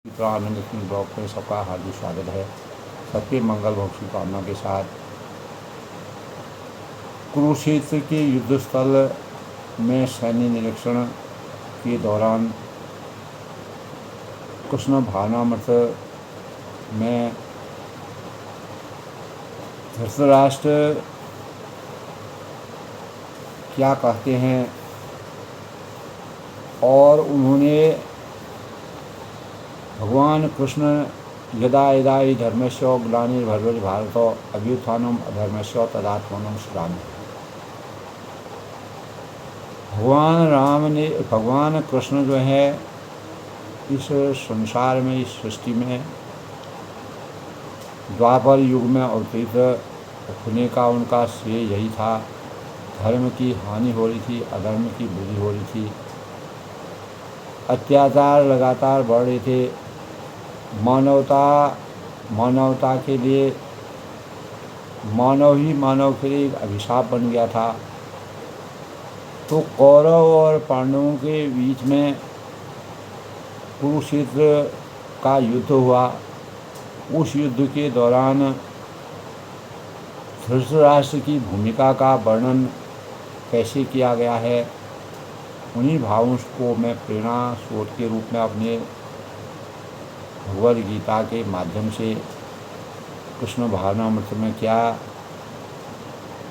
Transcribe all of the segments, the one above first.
आनंद blog में सबका हार्दिक स्वागत है। सबके मंगल भक्ति कामना के साथ कुरुक्षेत्र के युद्ध स्थल में सैन्य निरीक्षण के दौरान कृष्ण भावनामृत में धृतराष्ट्र क्या कहते हैं और उन्होंने भगवान कृष्ण यदा यदा हि धर्मस्य ग्लानिर्भवति भारत अभ्युत्थानम् अधर्मस्य तदात्मानं सृजामि। भगवान कृष्ण जो है इस संसार में, इस सृष्टि में द्वापर युग में अवतरित होने का उनका श्रेय यही था। धर्म की हानि हो रही थी, अधर्म की वृद्धि हो रही थी, अत्याचार लगातार बढ़ रहे थे। मानवता के लिए, मानव ही मानव के लिए एक अभिशाप बन गया था। तो कौरव और पांडवों के बीच में कुरुक्षेत्र का युद्ध हुआ। उस युद्ध के दौरान धृतराष्ट्र की भूमिका का वर्णन कैसे किया गया है, उन्हीं भावों को मैं प्रेरणा स्रोत के रूप में अपने भगवद गीता के माध्यम से कृष्ण भावनामृत में क्या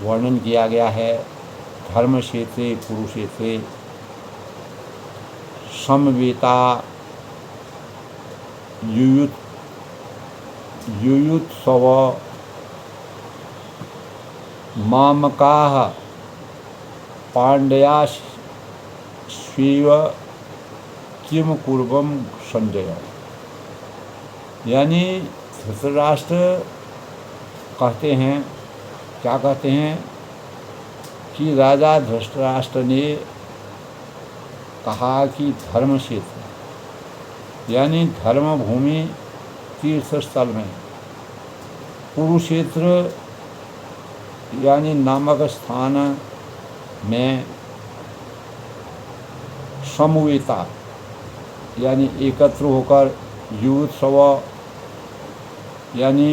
वर्णन किया गया है। धर्म क्षेत्रे कुरुक्षेत्रे समवेता युयुत्सव मामकाः पांड्या स्वीव किम कुर्वम संजय। यानी धृतराष्ट्र कहते हैं, क्या कहते हैं कि राजा धृतराष्ट्र ने कहा कि धर्म क्षेत्र यानी धर्म भूमि तीर्थ स्थल में कुरुक्षेत्र यानी नामक स्थान में समवेता यानी एकत्र होकर युत्सव यानी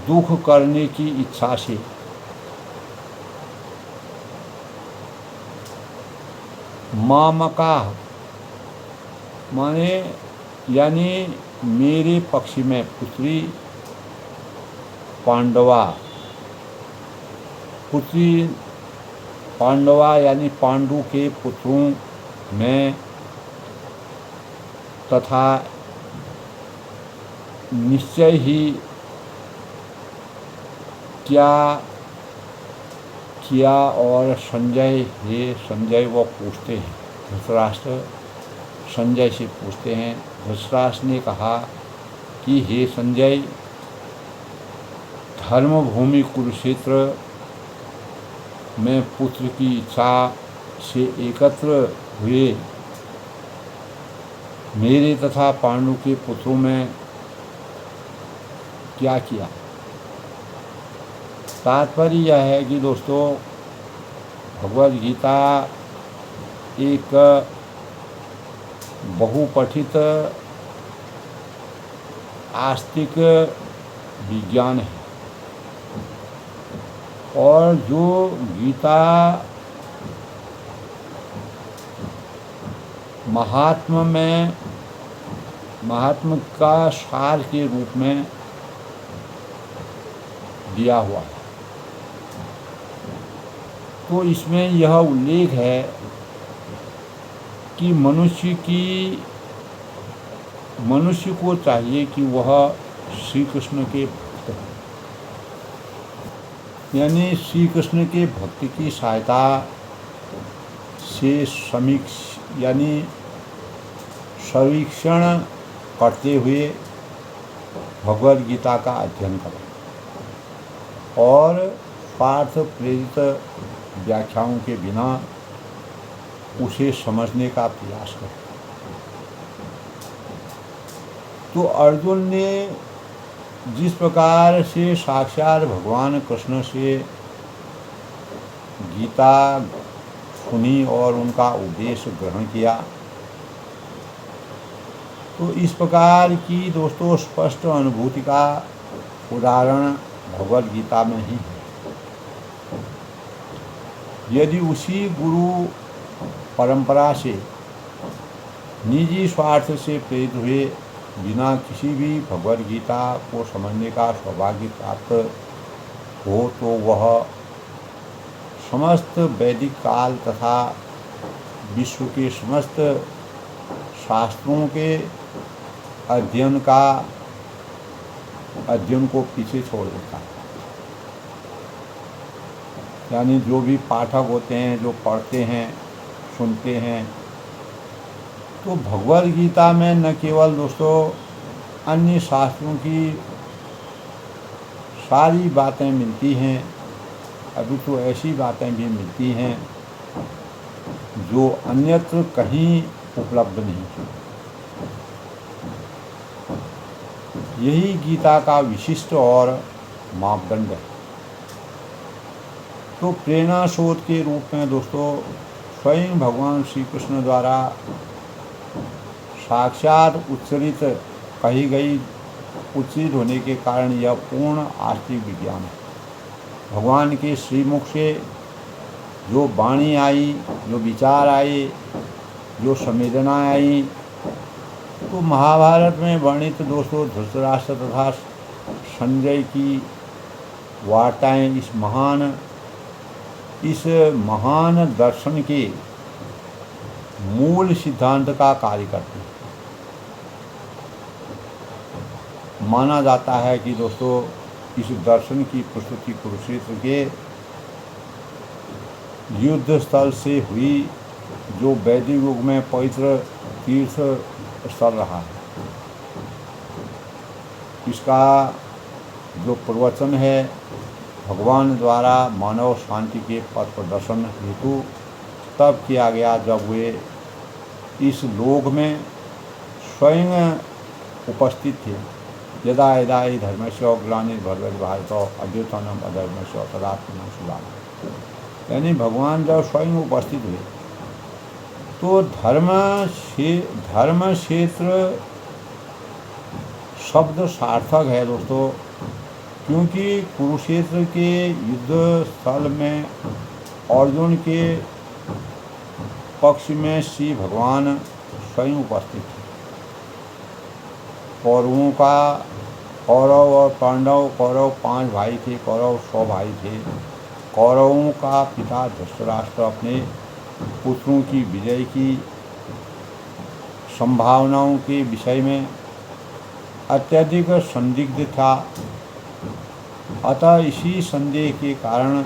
दुख करने की इच्छा से मामका माने यानी मेरे पक्ष में पुत्री पांडवा यानी पांडु के पुत्रों में तथा निश्चय ही क्या किया। और संजय वो पूछते हैं, धृतराष्ट्र संजय से पूछते हैं। धृतराष्ट्र ने कहा कि हे संजय, धर्म भूमि कुरुक्षेत्र में पुत्र की इच्छा से एकत्र हुए मेरे तथा पांडु के पुत्रों में क्या किया। तात्पर्य यह है कि दोस्तों, भगवद गीता एक बहुपठित आस्तिक विज्ञान है और जो गीता महात्म का सार के रूप में दिया हुआ है। तो इसमें यह उल्लेख है कि मनुष्य को चाहिए कि वह श्री कृष्ण के भक्त हो, यानी श्री कृष्ण के भक्ति की सहायता से सर्वेक्षण करते हुए भगवद गीता का अध्ययन करें और पार्थ प्रेरित व्याख्याओं के बिना उसे समझने का प्रयास करें। तो अर्जुन ने जिस प्रकार से साक्षात भगवान कृष्ण से गीता सुनी और उनका उपदेश ग्रहण किया, तो इस प्रकार की दोस्तों स्पष्ट अनुभूति का उदाहरण भगवद गीता में ही है। यदि उसी गुरु परंपरा से निजी स्वार्थ से प्रेरित हुए बिना किसी भी भगवद गीता को समझने का सौभाग्य प्राप्त हो तो वह समस्त वैदिक काल तथा विश्व के समस्त शास्त्रों के अध्ययन को पीछे छोड़ देता है। यानी जो भी पाठक होते हैं, जो पढ़ते हैं, सुनते हैं, तो भगवद गीता में न केवल दोस्तों अन्य शास्त्रों की सारी बातें मिलती हैं, अभी तो ऐसी बातें भी मिलती हैं जो अन्यत्र कहीं उपलब्ध नहीं है। यही गीता का विशिष्ट और मापदंड है। तो प्रेरणा स्रोत के रूप में दोस्तों स्वयं भगवान श्री कृष्ण द्वारा साक्षात उच्चरित कही गई उच्चरित होने के कारण यह पूर्ण आस्तिक विज्ञान है। भगवान के श्रीमुख से जो वाणी आई, जो विचार आए, जो संवेदनाएं आई, तो महाभारत में वर्णित दोस्तों धृतराष्ट्र तथा संजय की वार्ताएं इस महान दर्शन के मूल सिद्धांत का कार्य करती है। माना जाता है कि दोस्तों इस दर्शन की प्रस्तुति कुरुक्षेत्र के युद्ध स्थल से हुई, जो वैदिक युग में पवित्र तीर्थ स्थल रहा है। इसका जो प्रवचन है भगवान द्वारा मानव शांति के पथ प्रदर्शन हेतु तब किया गया जब वे इस लोक में स्वयं उपस्थित थे। यदा यदा हि धर्मस्य ग्लानिर्भवति भारत अद्यतनम अधर्मस्य तदात्मनं सुधारणम्। यानी भगवान जब स्वयं उपस्थित हुए तो धर्म क्षेत्र शब्द सार्थक है दोस्तों, क्योंकि कुरुक्षेत्र के युद्ध स्थल में अर्जुन के पक्ष में श्री भगवान स्वयं उपस्थित थे। कौरव और पांडव, कौरव 5 भाई थे, कौरव 100 भाई थे। कौरवों का पिता धृतराष्ट्र अपने पुत्रों की विजय की संभावनाओं के विषय में अत्यधिक संदिग्ध था। अतः इसी संदेह के कारण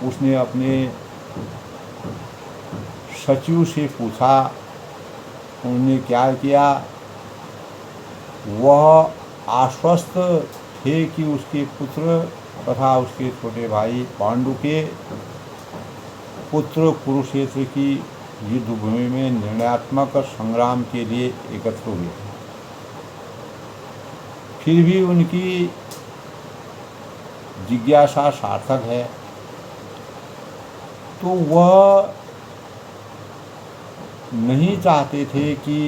उसने अपने सचिव से पूछा। उन्होंने क्या किया, वह आश्वस्त थे कि उसके पुत्र तथा उसके छोटे भाई पांडु के पुत्र कुरुक्षेत्र की युद्ध भूमि में निर्णयात्मक संग्राम के लिए एकत्र हुए। फिर भी उनकी जिज्ञासा सार्थक है, तो वह नहीं चाहते थे कि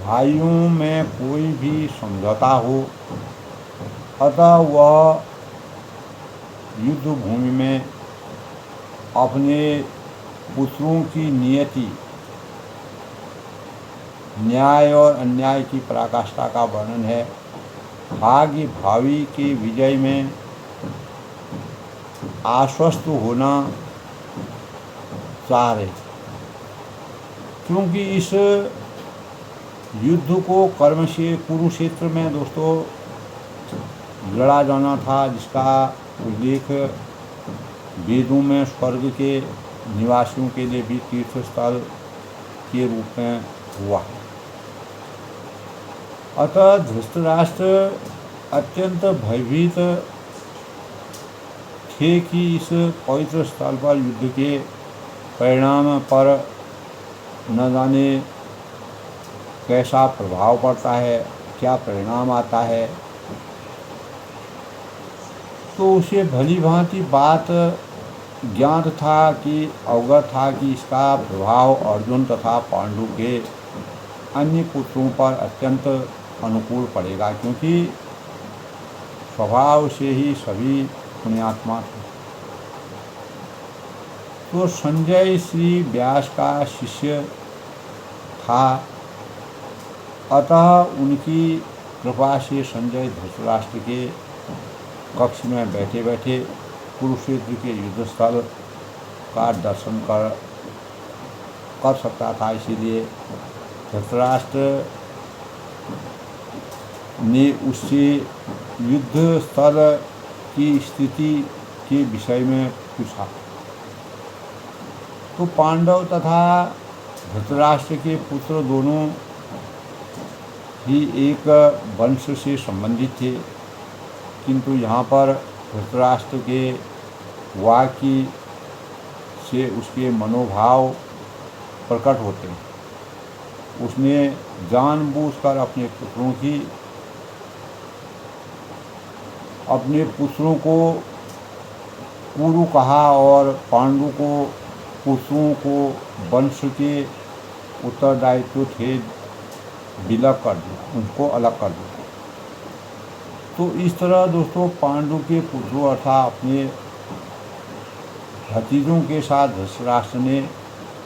भाइयों में कोई भी समझौता हो। अतः वह युद्ध भूमि में अपने पुत्रों की नियति, न्याय और अन्याय की पराकाष्ठा का वर्णन है। भाग्य भावी की विजय में आश्वस्त होना चाह रहे थे, क्योंकि इस युद्ध को कर्म से कुरुक्षेत्र में दोस्तों लड़ा जाना था, जिसका उल्लेख वेदों में स्वर्ग के निवासियों के लिए भी तीर्थ स्थल के रूप में हुआ है। अतः धृतराष्ट्र अत्यंत भयभीत थे कि इस पवित्र स्थल पर युद्ध के परिणाम पर न जाने कैसा प्रभाव पड़ता है, क्या परिणाम आता है। तो उसे भली भांति बात ज्ञात था कि अवगत था कि इसका प्रभाव अर्जुन तथा पांडु के अन्य पुत्रों पर अत्यंत अनुकूल पड़ेगा, क्योंकि स्वभाव से ही सभी पुण्यात्मा थे। तो संजय श्री व्यास का शिष्य था, अतः उनकी कृपा से संजय धृतराष्ट्र के कक्ष में बैठे बैठे कुरुक्षेत्र के युद्ध स्थल का दर्शन कर सकता था। इसीलिए धृतराष्ट्र ने उससे युद्ध स्थल की स्थिति के विषय में पूछा। तो पांडव तथा धृतराष्ट्र के पुत्र दोनों ही एक वंश से संबंधित थे, किंतु यहाँ पर धृतराष्ट्र के वाक्य से उसके मनोभाव प्रकट होते हैं। उसने जानबूझकर अपने पुत्रों को कुरु कहा और पांडु को पुत्रों को वंश के उत्तरदायित्व थे विलग कर दिया, उनको अलग कर दिया। तो इस तरह दोस्तों पांडु के पुत्रों अर्थात अपने भतीजों के साथ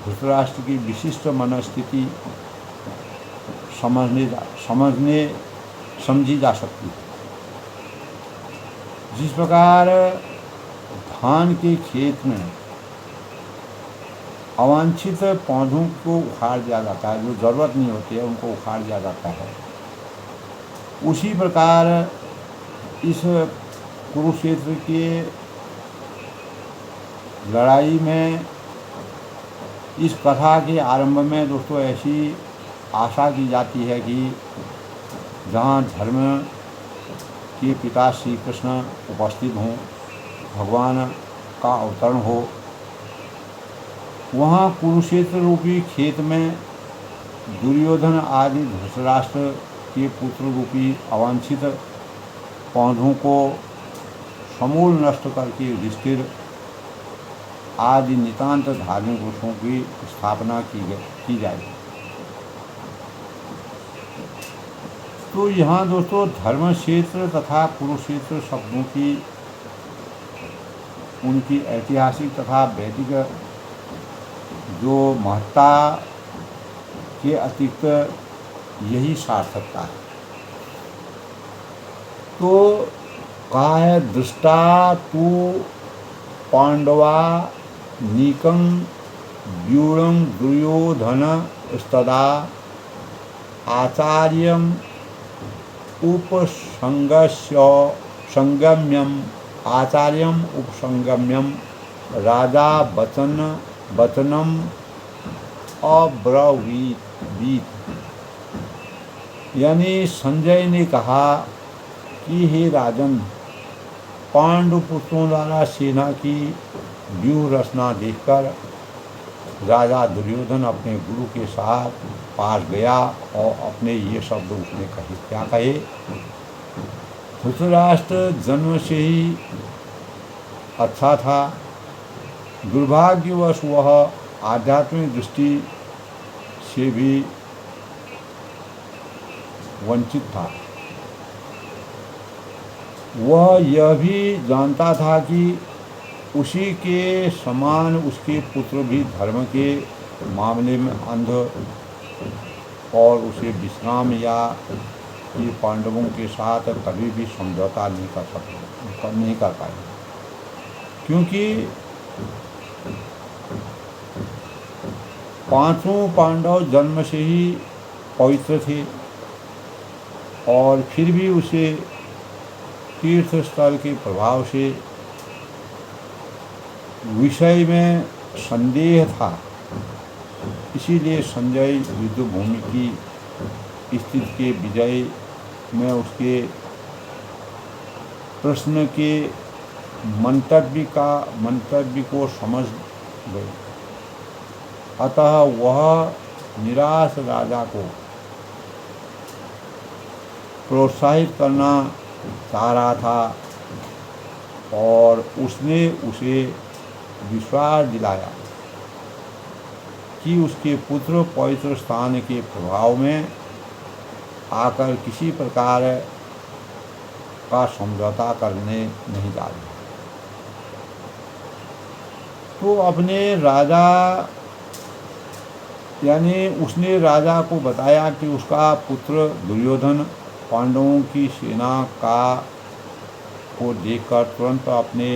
धृतराष्ट्र की विशिष्ट मनस्थिति समझी जा सकती है। जिस प्रकार धान के खेत में अवांछित पौधों को उखाड़ दिया जाता है, जो ज़रूरत नहीं होती है उनको उखाड़ दिया जाता है, उसी प्रकार इस कुरुक्षेत्र के लड़ाई में इस कथा के आरंभ में दोस्तों ऐसी आशा की जाती है कि जहाँ धर्म के पिता श्री कृष्ण उपस्थित हों, भगवान का अवतरण हो, वहाँ कुरुक्षेत्र रूपी खेत में दुर्योधन आदि धृतराष्ट्र के पुत्र रूपी अवांछित पौधों को समूल नष्ट करके युधिष्ठिर आदि नितांत धार्मिक पुरुषों की स्थापना की जाएगी। तो यहाँ दोस्तों धर्म क्षेत्र तथा कुरुक्षेत्र शब्दों की उनकी ऐतिहासिक तथा वैदिक जो महत्ता के अतिरिक्त यही सार्थकता है। तो कहा है दृष्टा तू पांडवा नीकं व्यूढ़ं दुर्योधन स्तदा आचार्यम उपसंगम्यम राजा वचनम अब्रवीत। यानी संजय ने कहा कि हे राजन, पांडु पुत्रों द्वारा सेना की व्यूह रचना देखकर राजा दुर्योधन अपने गुरु के साथ पास गया और अपने ये शब्द उसने कहे। क्या कहे? धृतराष्ट्र जन्म से ही अच्छा था, दुर्भाग्यवश वह आध्यात्मिक दृष्टि से भी वंचित था। वह यह भी जानता था कि उसी के समान उसके पुत्र भी धर्म के मामले में अंध और उसे विश्राम या ये पांडवों के साथ कभी भी समझौता नहीं कर पाए, क्योंकि पांचों पांडव जन्म से ही पवित्र थे और फिर भी उसे तीर्थ स्थल के प्रभाव से विषय में संदेह था। इसीलिए संजय युद्ध भूमि की स्थिति के विजय में उसके प्रश्न के मंतव्य को समझ गए। अतः वह निराश राजा को प्रोत्साहित करना चाह रहा था और उसने उसे विश्वास दिलाया कि उसके पुत्र पवित्र स्थान के प्रभाव में आकर किसी प्रकार का समझौता करने नहीं जा रहे। तो अपने राजा यानी उसने राजा को बताया कि उसका पुत्र दुर्योधन पांडवों की सेना को देखकर तुरंत अपने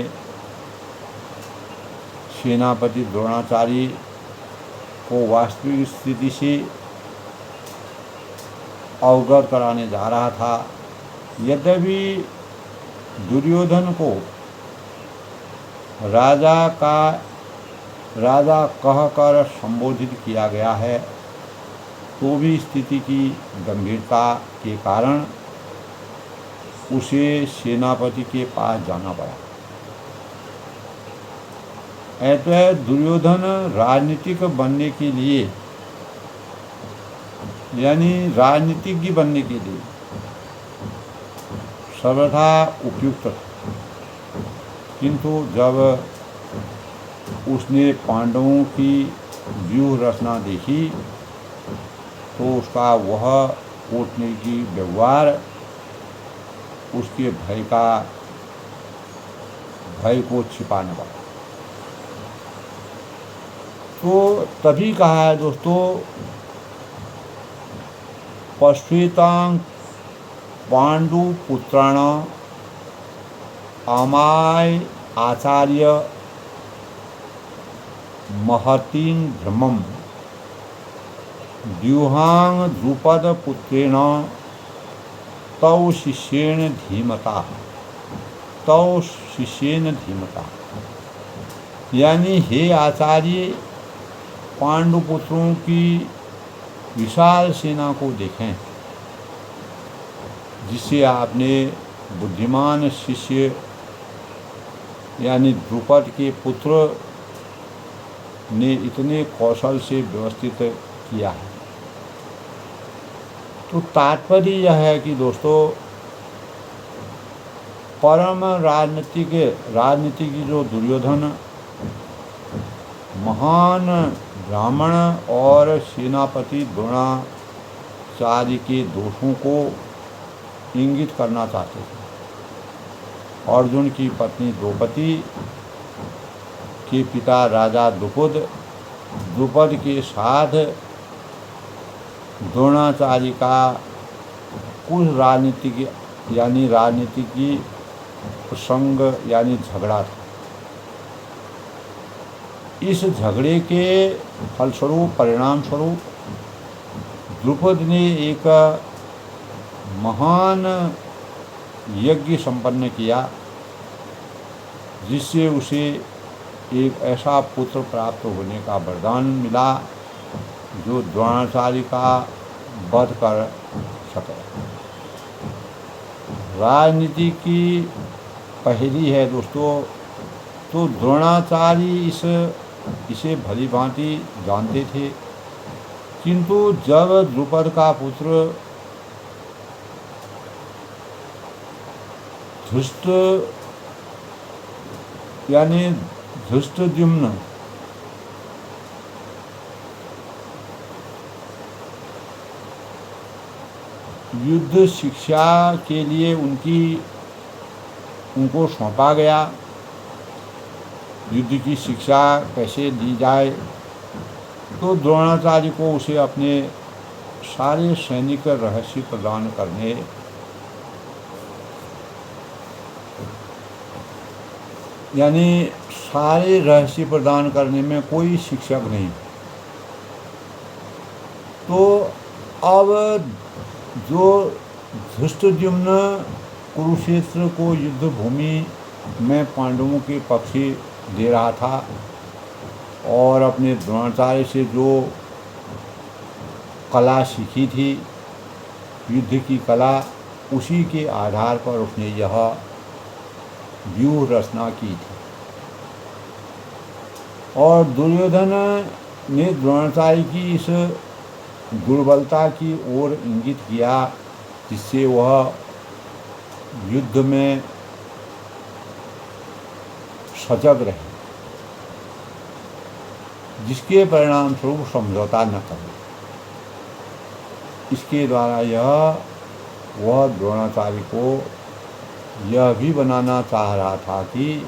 सेनापति द्रोणाचार्य को वास्तविक स्थिति से अवगत कराने जा रहा था। यद्यपि दुर्योधन को राजा कहकर संबोधित किया गया है, तो भी स्थिति की गंभीरता के कारण उसे सेनापति के पास जाना पड़ा। अतः दुर्योधन राजनीतिक बनने के लिए यानी राजनीतिज्ञ बनने के लिए सर्वथा उपयुक्त था, किंतु जब उसने पांडवों की व्यूह रचना देखी तो उसका वह कूटनीति व्यवहार उसके भय को छिपाने वाला। तो तभी कहा है दोस्तों, पश्वेतां पांडु पुत्राण अमाय आचार्य महतीं भ्रमं द्युहां द्रुपद पुत्रेण तौ शिष्येण धीमता। यानी हे आचार्य, पांडुपुत्रों की विशाल सेना को देखें, जिसे आपने बुद्धिमान शिष्य यानी द्रुपद के पुत्र ने इतने कौशल से व्यवस्थित किया है। तो तात्पर्य यह है कि दोस्तों, परम राजनीतिक जो दुर्योधन महान ब्राह्मण और सेनापति द्रोणाचार्य के दोषों को इंगित करना चाहते थे। अर्जुन की पत्नी द्रौपदी के पिता राजा द्रुपद के साथ द्रोणाचार्य का कुछ राजनीतिक प्रसंग यानी झगड़ा था। इस झगड़े के परिणाम स्वरूप द्रुपद ने एक महान यज्ञ संपन्न किया, जिससे उसे एक ऐसा पुत्र प्राप्त होने का वरदान मिला जो द्रोणाचार्य का वध कर सके। राजनीति की पहेली है दोस्तों। तो द्रोणाचार्य इसे भली भांति जानते थे, किंतु जब द्रुपद का पुत्र धृष्टद्युम्न युद्ध शिक्षा के लिए उनको सौंपा गया, युद्ध की शिक्षा कैसे दी जाए, तो द्रोणाचार्य को उसे अपने सारे सैनिक रहस्य प्रदान करने यानी सारे रहस्य प्रदान करने में कोई शिक्षक नहीं। तो अब जो धृष्टद्युम्न कुरुक्षेत्र को युद्ध भूमि में पांडवों के पक्ष दे रहा था और अपने द्रोणाचार्य से जो कला सीखी थी, युद्ध की कला, उसी के आधार पर उसने यह व्यूह रचना की थी। और दुर्योधन ने द्रोणाचार्य की इस दुर्बलता की ओर इंगित किया, जिससे वह युद्ध में सजग रहे, जिसके परिणाम स्वरूप समझौता न करे। इसके द्वारा वह द्रोणाचार्य को यह भी बनाना चाह रहा था कि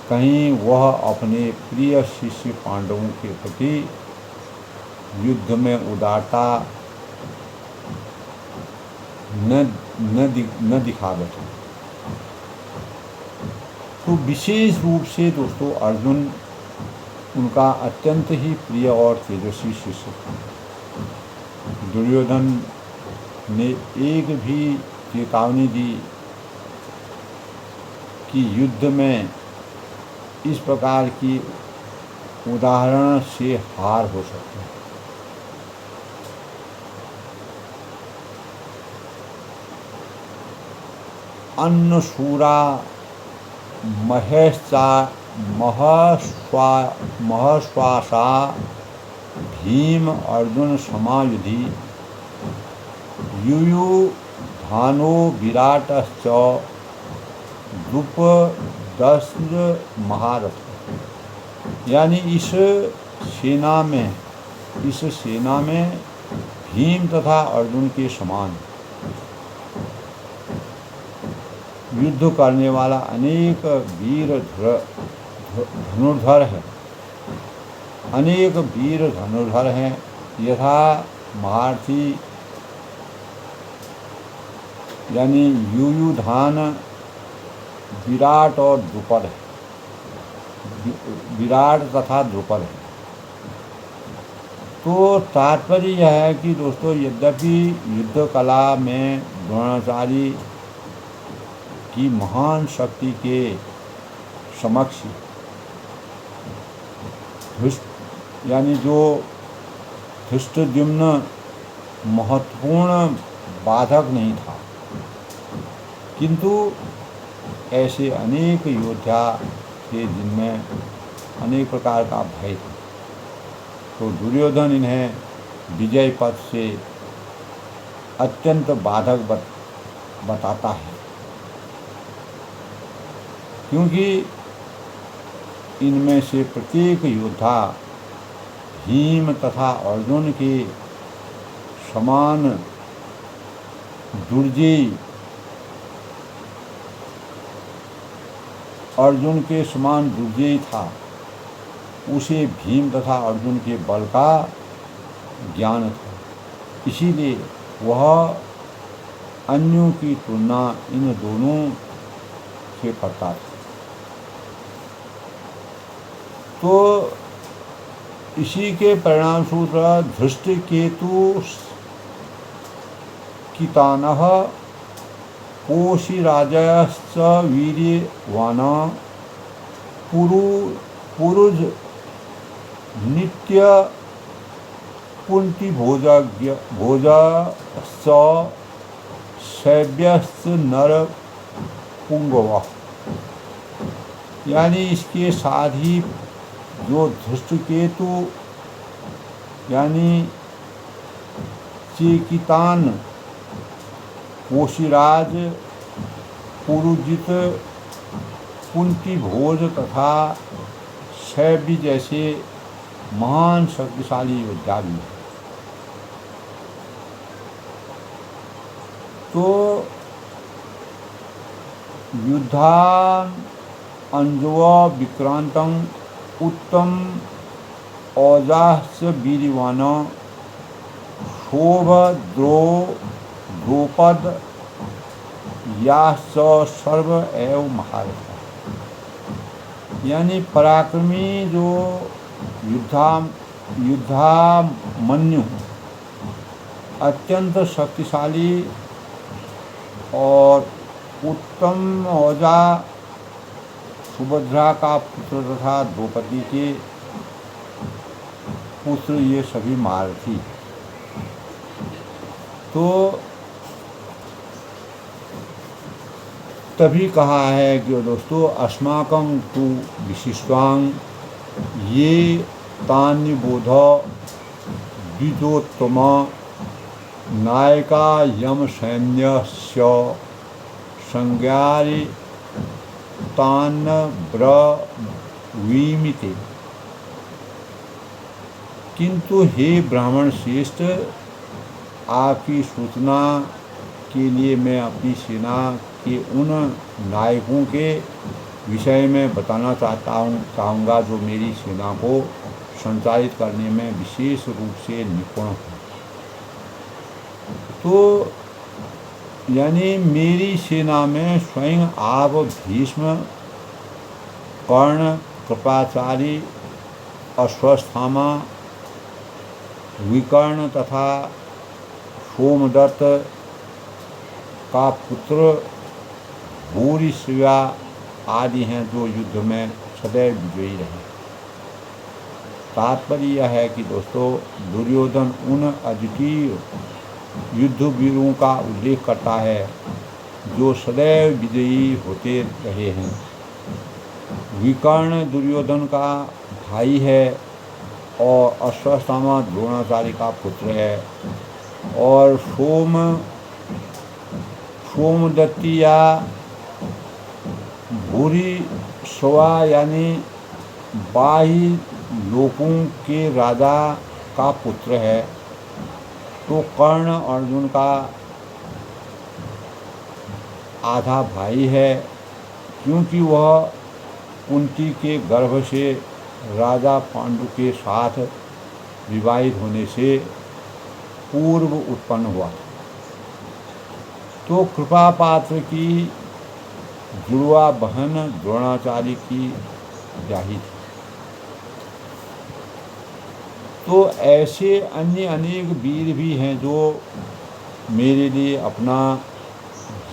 कहीं वह अपने प्रिय शिष्य पांडवों के प्रति युद्ध में उदारता न दिखा बैठे। तो विशेष रूप से दोस्तों अर्जुन उनका अत्यंत ही प्रिय और तेजस्वी शिष्य था। दुर्योधन ने एक भी चेतावनी दी कि युद्ध में इस प्रकार की उदाहरण से हार हो सकती है। अन्नशूरा महश्वासा भीम अर्जुन समायुधि युयुधानो विराटश्च द्रुपदस्त्र महारथ। यानी इस सेना में भीम तथा अर्जुन के समान युद्ध करने वाला अनेक वीर धनुर्धर हैं। यथा महारथी यानी युयुधान, विराट और द्रुपद है, विराट तथा द्रुपद है। तो तात्पर्य यह है कि दोस्तों यद्यपि युद्ध कला में द्रोणाचार्य की महान शक्ति के समक्ष यानी जो धृष्टद्युम्न महत्वपूर्ण बाधक नहीं था, किंतु ऐसे अनेक योद्धा थे जिनमें अनेक प्रकार का भय था। तो दुर्योधन इन्हें विजय पथ से अत्यंत बाधक बताता है, क्योंकि इनमें से प्रत्येक योद्धा भीम तथा अर्जुन के समान दुर्जयी, अर्जुन के समान दुर्जयी था। उसे भीम तथा अर्जुन के बल का ज्ञान था, इसीलिए वह अन्यों की तुलना इन दोनों से करता था। तो इसी के परिणाम स्वरूप धृष्टकेतु कितानः कोशिराजश्च वीर्यवान पुरुज नित्य कुंती भोजश्च शैव्यश्च नर पुंगवः। यानी इसके साथ ही जो धृष्टकेतु यानी चेकितान, कोशिराज, पुरुजित, कुंती भोज तथा शैव्य जैसे महान शक्तिशाली योद्धा भी हैं। तो युद्धान अंजव विक्रांतं उत्तम औजास्य वीर्यवान शोभ द्रोपद याश्च सर्व एव महारथ। यानी पराक्रमी जो युद्धामन्यु अत्यंत शक्तिशाली और उत्तम औजा सुभद्रा का पुत्र तथा द्रौपदी के पुत्र, ये सभी महारथी। तो तभी कहा है कि दोस्तों अस्माकं तु विशिष्टांग ये तान्यबोध द्विजोत्तम नायका यम सैन्यस्य संज्ञारि तान् ब्रवीमिते। किंतु हे ब्राह्मण श्रेष्ठ, आपकी सूचना के लिए मैं अपनी सेना के उन नायकों के विषय में बताना चाहूँगा जो मेरी सेना को संचालित करने में विशेष रूप से निपुण हैं। तो यानी मेरी सेना में स्वयं आप भीष्म, कर्ण, कृपाचारी, अश्वस्थामा, विकर्ण तथा सोमदत्त का पुत्र भूरिश्रवा आदि हैं जो युद्ध में सदैव विजयी रहे। तात्पर्य यह है कि दोस्तों, दुर्योधन उन अद्वितीय युद्धवीरों का उल्लेख करता है जो सदैव विजयी होते रहे हैं। विकर्ण दुर्योधन का भाई है और अश्वस्थामा द्रोणाचार्य का पुत्र है, और सोमदत्ती या भूरिश्रवा यानी बाह्य लोकों के राजा का पुत्र है। तो कर्ण अर्जुन का आधा भाई है, क्योंकि वह कुंती के गर्भ से राजा पांडु के साथ विवाहित होने से पूर्व उत्पन्न हुआ। तो कृपा पात्र की जुड़वा बहन द्रोणाचार्य की ब्याही थी। तो ऐसे अन्य अनेक वीर भी हैं जो मेरे लिए अपना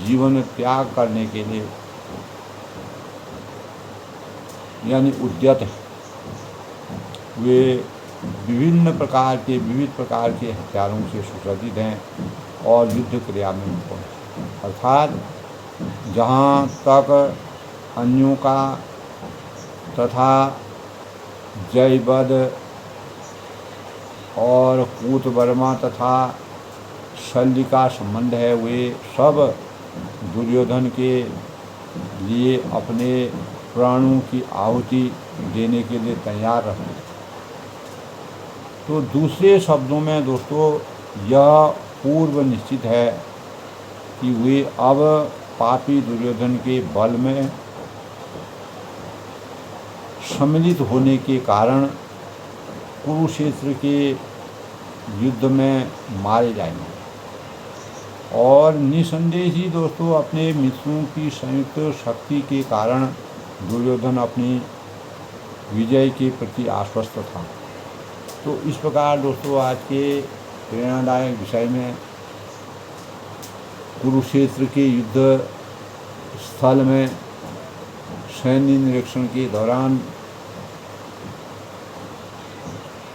जीवन त्याग करने के लिए यानी उद्यत हैं। वे विविध प्रकार के हथियारों से सुसज्जित हैं और युद्ध क्रिया में निपुण हैं। अर्थात जहाँ तक अन्यों का तथा जयवध और कूतवर्मा तथा शल्य का संबंध है, वे सब दुर्योधन के लिए अपने प्राणों की आहुति देने के लिए तैयार रहे। तो दूसरे शब्दों में दोस्तों, यह पूर्व निश्चित है कि वे अब पापी दुर्योधन के बल में सम्मिलित होने के कारण कुरुक्षेत्र के युद्ध में मारे जाएंगे। और निसंदेह ही दोस्तों, अपने मित्रों की संयुक्त शक्ति के कारण दुर्योधन अपनी विजय के प्रति आश्वस्त था। तो इस प्रकार दोस्तों, आज के प्रेरणादायक विषय में कुरुक्षेत्र के युद्ध स्थल में सैन्य निरीक्षण के दौरान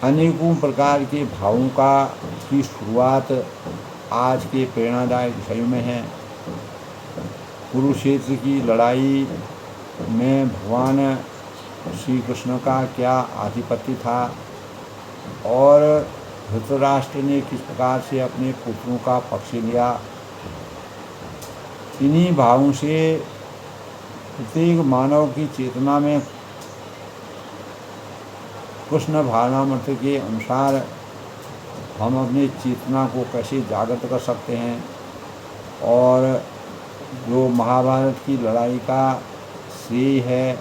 अनेकों प्रकार के भावों की शुरुआत आज के प्रेरणादायक विषयों में है। कुरुक्षेत्र की लड़ाई में भगवान श्री कृष्ण का क्या आधिपत्य था और धृतराष्ट्र ने किस प्रकार से अपने पुत्रों का पक्ष लिया, इन्हीं भावों से प्रत्येक मानव की चेतना में कृष्ण भावनामृत के अनुसार हम अपनी चेतना को कैसे जागृत कर सकते हैं, और जो महाभारत की लड़ाई का श्रेय है,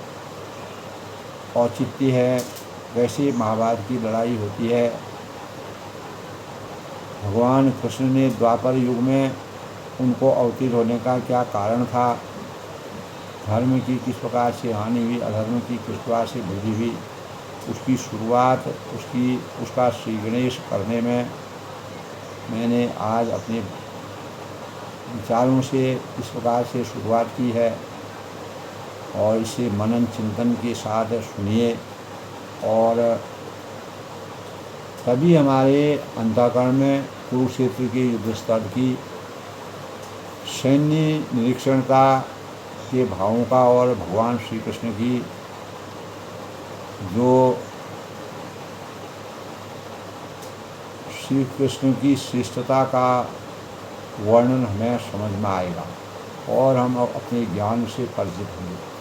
औचित्य है, कैसे महाभारत की लड़ाई होती है। भगवान कृष्ण ने द्वापर युग में उनको अवतीर्ण होने का क्या कारण था, धर्म की किस प्रकार से हानि हुई, अधर्म की किस प्रकार से वृद्धि हुई, उसकी शुरुआत उसका श्री गणेश करने में मैंने आज अपने विचारों से इस प्रकार से शुरुआत की है। और इसे मनन चिंतन के साथ सुनिए, और तभी हमारे अंतःकरण में कुरुक्षेत्र के युद्ध स्थल की सैन्य निरीक्षणता के भावों का और भगवान श्री कृष्ण की जो श्री कृष्ण की श्रेष्ठता का वर्णन हमें समझ में आएगा और हम अपने ज्ञान से परिचित होंगे।